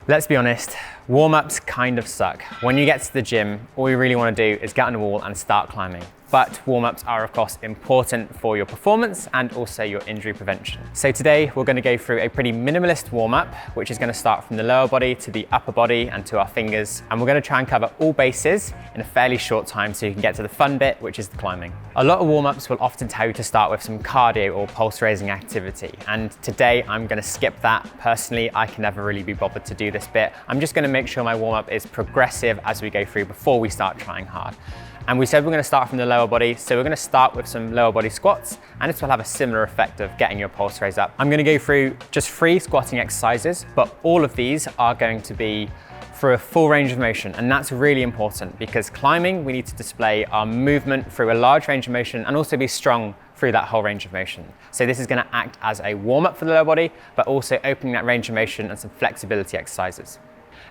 Let's be honest, warm-ups kind of suck. When you get to the gym, all you really want to do is get on the wall and start climbing. But warm-ups are of course important for your performance and also your injury prevention. So today we're going to go through a pretty minimalist warm-up, which is going to start from the lower body to the upper body and to our fingers. And we're going to try and cover all bases in a fairly short time so you can get to the fun bit, which is the climbing. A lot of warm-ups will often tell you to start with some cardio or pulse raising activity. And today I'm going to skip that. Personally, I can never really be bothered to do this bit. I'm just going to make sure my warm-up is progressive as we go through before we start trying hard. And we said we're going to start from the lower body, so we're going to start with some lower body squats, and this will have a similar effect of getting your pulse raised up. I'm going to go through just 3 squatting exercises, but all of these are going to be for a full range of motion, and that's really important because climbing, we need to display our movement through a large range of motion and also be strong through that whole range of motion. So this is going to act as a warm-up for the lower body, but also opening that range of motion and some flexibility exercises.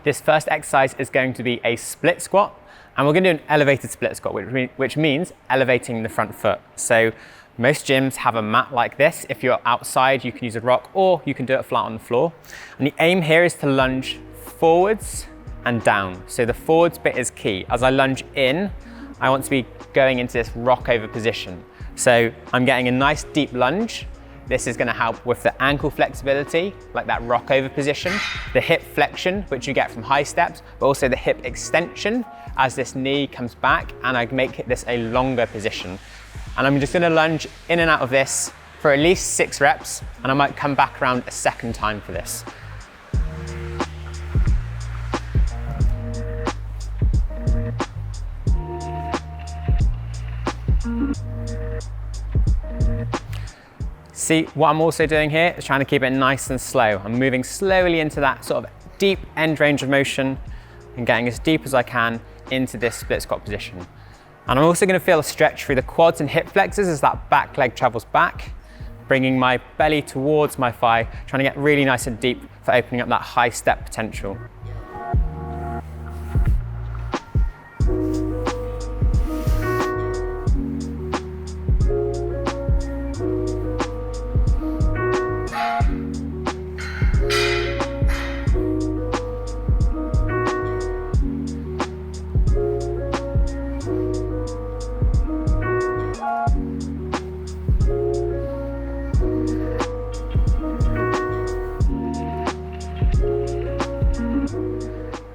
This first exercise is going to be a split squat. And we're going to do an elevated split squat, which means elevating the front foot. So most gyms have a mat like this. If you're outside, you can use a rock or you can do it flat on the floor. And the aim here is to lunge forwards and down. So the forwards bit is key. As I lunge in, I want to be going into this rock over position. So I'm getting a nice deep lunge. This is going to help with the ankle flexibility, like that rock over position, the hip flexion, which you get from high steps, but also the hip extension as this knee comes back and I make this a longer position. And I'm just going to lunge in and out of this for at least 6 reps, and I might come back around a second time for this. See, what I'm also doing here is trying to keep it nice and slow. I'm moving slowly into that sort of deep end range of motion and getting as deep as I can into this split squat position. And I'm also going to feel a stretch through the quads and hip flexors as that back leg travels back, bringing my belly towards my thigh, trying to get really nice and deep for opening up that high step potential.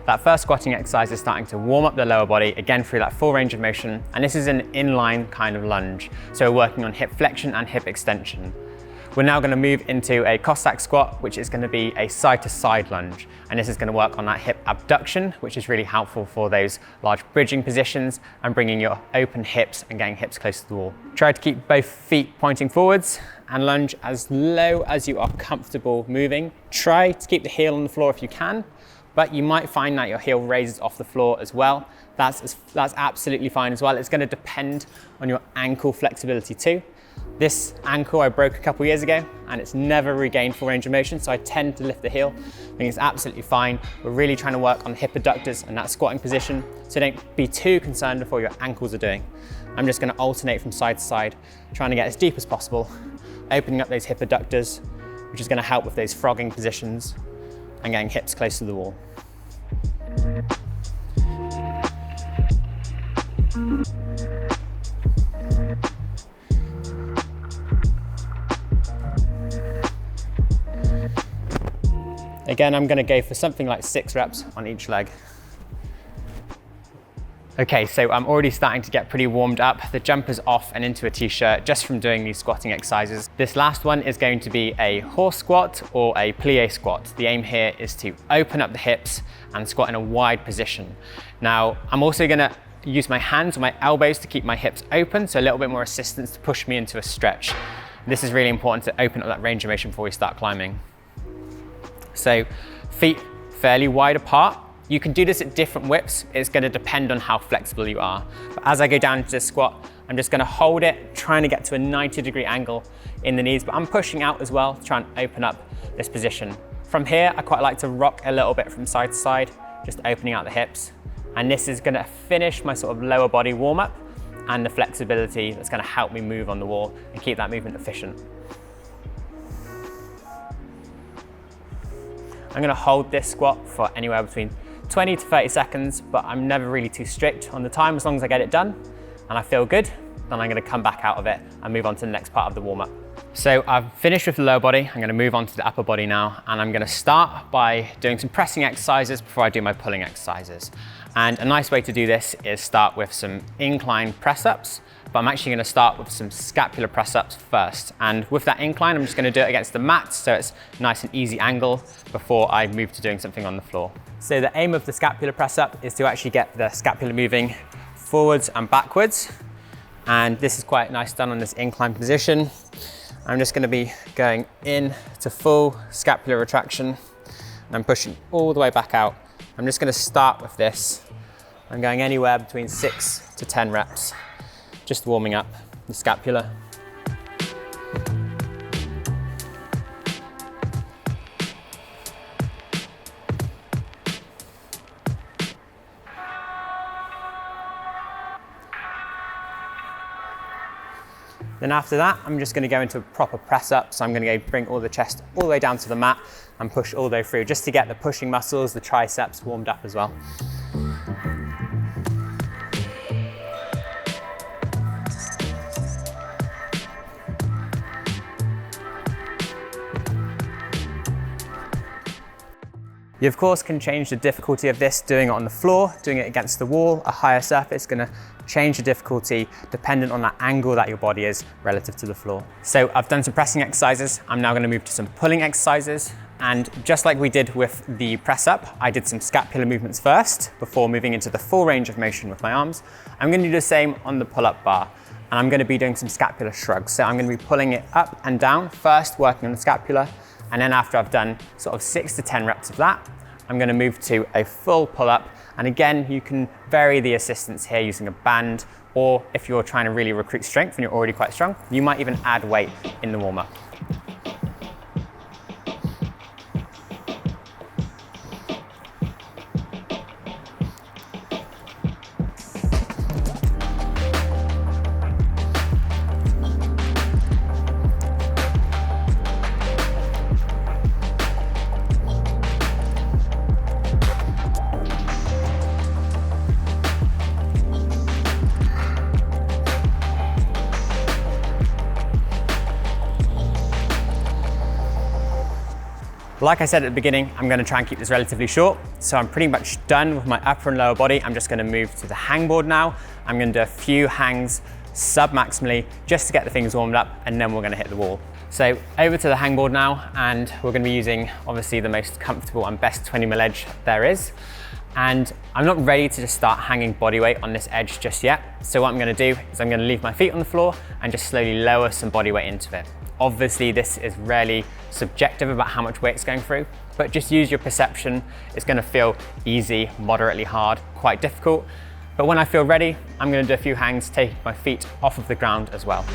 That first squatting exercise is starting to warm up the lower body, again through that full range of motion, and this is an inline kind of lunge. So we're working on hip flexion and hip extension. We're now going to move into a Cossack squat, which is going to be a side-to-side lunge. And this is going to work on that hip abduction, which is really helpful for those large bridging positions and bringing your open hips and getting hips close to the wall. Try to keep both feet pointing forwards and lunge as low as you are comfortable moving. Try to keep the heel on the floor if you can, but you might find that your heel raises off the floor as well. That's absolutely fine as well. It's going to depend on your ankle flexibility too. This ankle I broke a couple years ago and it's never regained full range of motion, so I tend to lift the heel. I think it's absolutely fine. We're really trying to work on hip adductors and that squatting position, so don't be too concerned with what your ankles are doing. I'm just going to alternate from side to side, trying to get as deep as possible, opening up those hip adductors, which is going to help with those frogging positions and getting hips close to the wall. Again, I'm going to go for something like 6 reps on each leg. Okay, so I'm already starting to get pretty warmed up. The jumper's off and into a t-shirt just from doing these squatting exercises. This last one is going to be a horse squat or a plie squat. The aim here is to open up the hips and squat in a wide position. Now, I'm also going to use my hands or my elbows to keep my hips open, so a little bit more assistance to push me into a stretch. This is really important to open up that range of motion before we start climbing. So feet fairly wide apart. You can do this at different widths. It's going to depend on how flexible you are. But as I go down into this squat, I'm just going to hold it, trying to get to a 90-degree angle in the knees, but I'm pushing out as well to try and open up this position. From here, I quite like to rock a little bit from side to side, just opening out the hips. And this is going to finish my sort of lower body warm-up and the flexibility that's going to help me move on the wall and keep that movement efficient. I'm gonna hold this squat for anywhere between 20 to 30 seconds, but I'm never really too strict on the time. As long as I get it done and I feel good, then I'm gonna come back out of it and move on to the next part of the warm-up. So I've finished with the lower body. I'm gonna move on to the upper body now, and I'm gonna start by doing some pressing exercises before I do my pulling exercises. And a nice way to do this is start with some incline press-ups, but I'm actually gonna start with some scapular press-ups first. And with that incline, I'm just gonna do it against the mat, so it's nice and easy angle before I move to doing something on the floor. So the aim of the scapular press-up is to actually get the scapula moving forwards and backwards. And this is quite nice done on this incline position. I'm just gonna be going in to full scapular retraction, and I'm pushing all the way back out. I'm just gonna start with this. I'm going anywhere between 6 to 10 reps, just warming up the scapula. Then after that, I'm just gonna go into a proper press up. So I'm gonna bring all the chest all the way down to the mat and push all the way through, just to get the pushing muscles, the triceps warmed up as well. You of course can change the difficulty of this doing it on the floor, doing it against the wall, a higher surface, gonna change the difficulty dependent on that angle that your body is relative to the floor. So I've done some pressing exercises. I'm now gonna move to some pulling exercises. And just like we did with the press up, I did some scapular movements first before moving into the full range of motion with my arms. I'm gonna do the same on the pull-up bar. And I'm gonna be doing some scapula shrugs. So I'm gonna be pulling it up and down, first working on the scapula. And then after I've done sort of 6 to 10 reps of that, I'm gonna move to a full pull-up. And again, you can vary the assistance here using a band, or if you're trying to really recruit strength and you're already quite strong, you might even add weight in the warm-up. Like I said at the beginning, I'm gonna try and keep this relatively short. So I'm pretty much done with my upper and lower body. I'm just gonna move to the hangboard now. I'm gonna do a few hangs sub-maximally just to get the things warmed up, and then we're gonna hit the wall. So over to the hangboard now, and we're gonna be using obviously the most comfortable and best 20mm edge there is. And I'm not ready to just start hanging body weight on this edge just yet. So what I'm gonna do is I'm gonna leave my feet on the floor and just slowly lower some body weight into it. Obviously, this is really subjective about how much weight's going through, but just use your perception. It's gonna feel easy, moderately hard, quite difficult. But when I feel ready, I'm gonna do a few hangs, taking my feet off of the ground as well.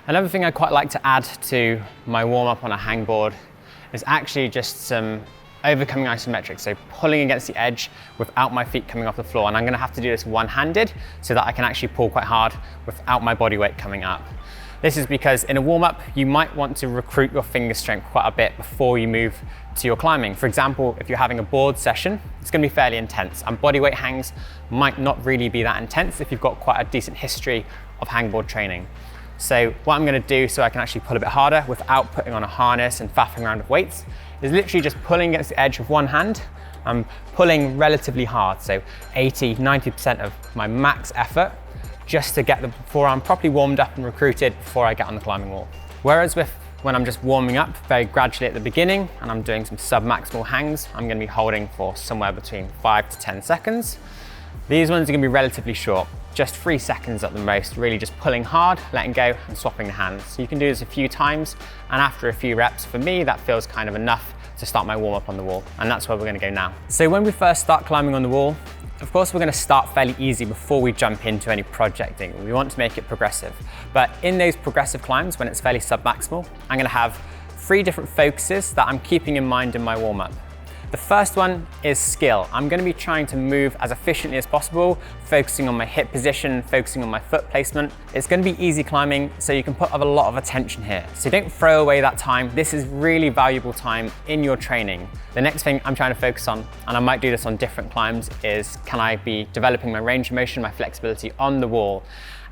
Another thing I quite like to add to my warm-up on a hangboard is actually just some overcoming isometrics, so pulling against the edge without my feet coming off the floor. And I'm gonna have to do this one-handed so that I can actually pull quite hard without my body weight coming up. This is because in a warm-up, you might want to recruit your finger strength quite a bit before you move to your climbing. For example, if you're having a board session, it's gonna be fairly intense, and body weight hangs might not really be that intense if you've got quite a decent history of hangboard training. So what I'm gonna do so I can actually pull a bit harder without putting on a harness and faffing around with weights is literally just pulling against the edge with one hand. I'm pulling relatively hard, so 80–90% of my max effort, just to get the forearm properly warmed up and recruited before I get on the climbing wall. Whereas when I'm just warming up very gradually at the beginning and I'm doing some sub-maximal hangs, I'm gonna be holding for somewhere between 5 to 10 seconds. These ones are gonna be relatively short, just 3 seconds at the most, really just pulling hard, letting go, and swapping the hands. So you can do this a few times, and after a few reps, for me, that feels kind of enough to start my warm up on the wall, and that's where we're gonna go now. So when we first start climbing on the wall, of course, we're gonna start fairly easy before we jump into any projecting. We want to make it progressive. But in those progressive climbs, when it's fairly submaximal, I'm gonna have 3 different focuses that I'm keeping in mind in my warm up. The first one is skill. I'm gonna be trying to move as efficiently as possible, focusing on my hip position, focusing on my foot placement. It's gonna be easy climbing, so you can put a lot of attention here. So don't throw away that time. This is really valuable time in your training. The next thing I'm trying to focus on, and I might do this on different climbs, is can I be developing my range of motion, my flexibility on the wall?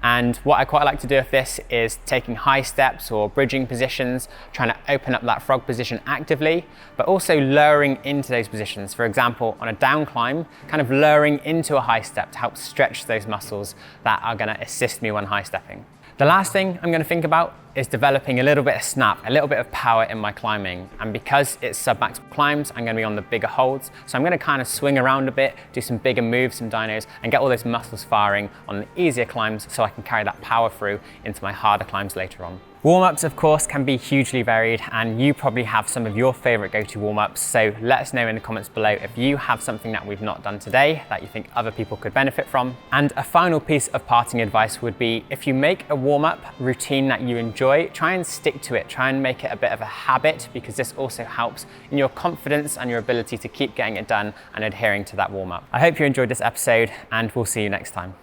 And what I quite like to do with this is taking high steps or bridging positions, trying to open up that frog position actively, but also lowering into those positions. For example, on a down climb, kind of lowering into a high step to help stretch those muscles that are gonna assist me when high stepping. The last thing I'm gonna think about is developing a little bit of snap, a little bit of power in my climbing. And because it's sub-maximal climbs, I'm gonna be on the bigger holds. So I'm gonna kind of swing around a bit, do some bigger moves, some dynos, and get all those muscles firing on the easier climbs so I can carry that power through into my harder climbs later on. Warm-ups, of course, can be hugely varied, and you probably have some of your favorite go-to warm-ups, so let us know in the comments below if you have something that we've not done today that you think other people could benefit from. And a final piece of parting advice would be, if you make a warm-up routine that you enjoy, try and stick to it, try and make it a bit of a habit, because this also helps in your confidence and your ability to keep getting it done and adhering to that warm-up. I hope you enjoyed this episode, and we'll see you next time.